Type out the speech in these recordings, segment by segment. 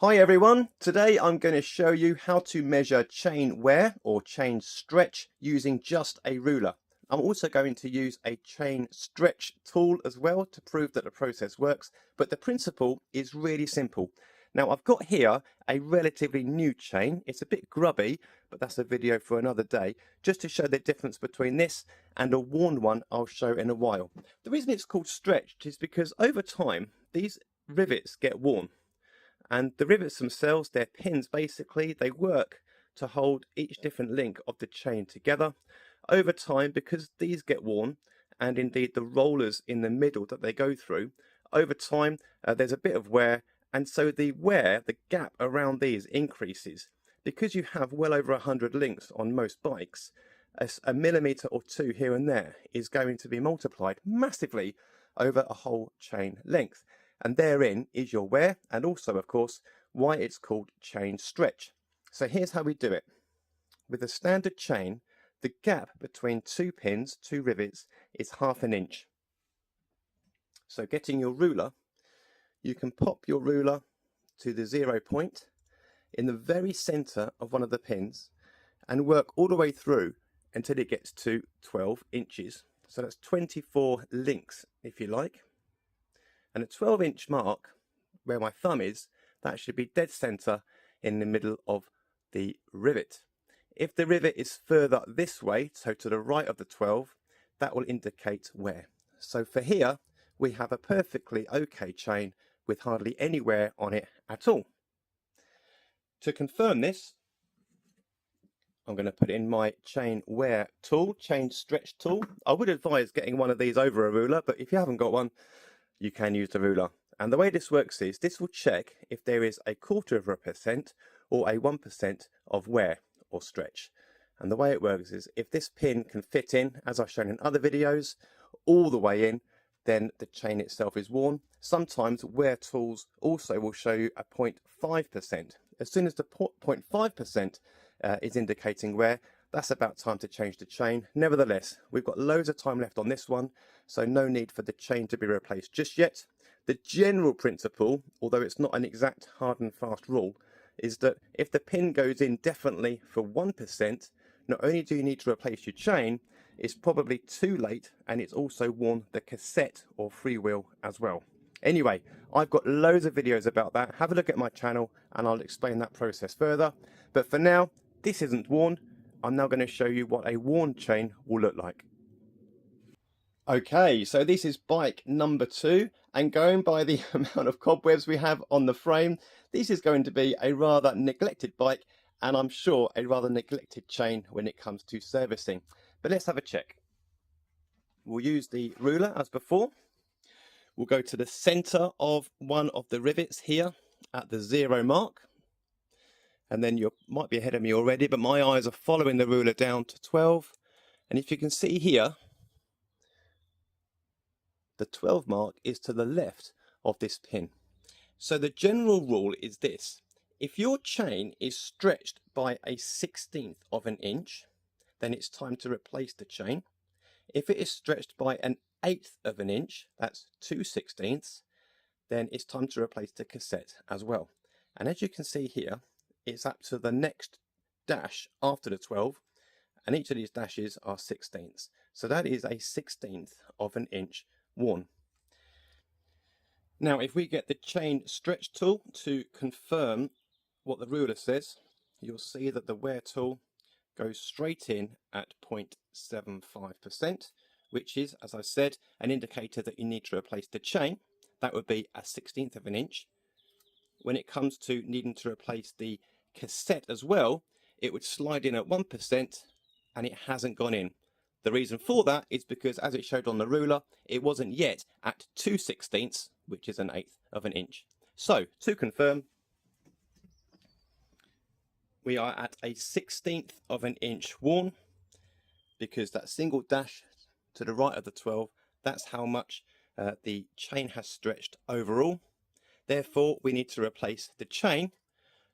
Hi everyone, today I'm going to show you how to measure chain wear or chain stretch using just a ruler. I'm also going to use a chain stretch tool as well to prove that the process works, but the principle is really simple. Now I've got here a relatively new chain. It's a bit grubby, but that's a video for another day, just to show the difference between this and a worn one I'll show in a while. The reason it's called stretched is because over time these rivets get worn. And the rivets themselves, they're pins basically, they work to hold each different link of the chain together. Over time, because these get worn, and indeed the rollers in the middle that they go through, over time there's a bit of wear, and so the wear, the gap around these increases. Because you have well over 100 links on most bikes, a millimetre or two here and there is going to be multiplied massively over a whole chain length. And therein is your wear, and also of course why it's called chain stretch. So here's how we do it. With a standard chain, the gap between two pins, two rivets, is 1/2 inch. So getting your ruler, you can pop your ruler to the 0 point in the very center of one of the pins and work all the way through until it gets to 12 inches. So that's 24 links if you like. And a 12-inch mark, where my thumb is, that should be dead center in the middle of the rivet. If the rivet is further this way, so to the right of the 12, that will indicate wear. So for here, we have a perfectly okay chain with hardly any wear on it at all. To confirm this, I'm going to put in my chain wear tool, chain stretch tool. I would advise getting one of these over a ruler, but if you haven't got one, you can use the ruler. And the way this works is this will check if there is a 1/4% or a 1% of wear or stretch. And the way it works is if this pin can fit in, as I've shown in other videos, all the way in, then the chain itself is worn. Sometimes wear tools also will show you a 0.5%. As soon as the 0.5% is indicating wear, that's about time to change the chain. Nevertheless, we've got loads of time left on this one, so no need for the chain to be replaced just yet. The general principle, although it's not an exact hard and fast rule, is that if the pin goes in definitely for 1%, not only do you need to replace your chain, it's probably too late, and it's also worn the cassette or freewheel as well. Anyway, I've got loads of videos about that. Have a look at my channel and I'll explain that process further. But for now, this isn't worn. I'm now going to show you what a worn chain will look like. Okay, so this is bike number 2, and going by the amount of cobwebs we have on the frame, this is going to be a rather neglected bike, and I'm sure a rather neglected chain when it comes to servicing. But let's have a check. We'll use the ruler as before. We'll go to the center of one of the rivets here at the 0 mark. And then you might be ahead of me already, but my eyes are following the ruler down to 12. And if you can see here, the 12 mark is to the left of this pin. So the general rule is this. If your chain is stretched by a 1/16 of an inch, then it's time to replace the chain. If it is stretched by an 1/8 of an inch, that's 2/16, then it's time to replace the cassette as well. And as you can see here, it's up to the next dash after the 12, and each of these dashes are 16ths. So that is a 1/16 of an inch worn. Now, if we get the chain stretch tool to confirm what the ruler says, you'll see that the wear tool goes straight in at 0.75%, which is, as I said, an indicator that you need to replace the chain. That would be a 1/16 of an inch. When it comes to needing to replace the cassette as well, it would slide in at 1%, and it hasn't gone in. The reason for that is because, as it showed on the ruler, it wasn't yet at 2/16, which is an 1/8 of an inch. So to confirm, we are at a 1/16 of an inch worn, because that single dash to the right of the 12, that's how much the chain has stretched overall. Therefore, we need to replace the chain,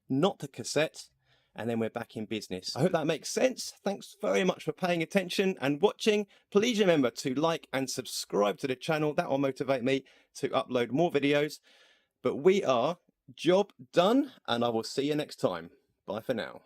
not the cassette, and then we're back in business. I hope that makes sense. Thanks very much for paying attention and watching. Please remember to like and subscribe to the channel. That will motivate me to upload more videos. But we are Job done, and I will see you next time. Bye for now.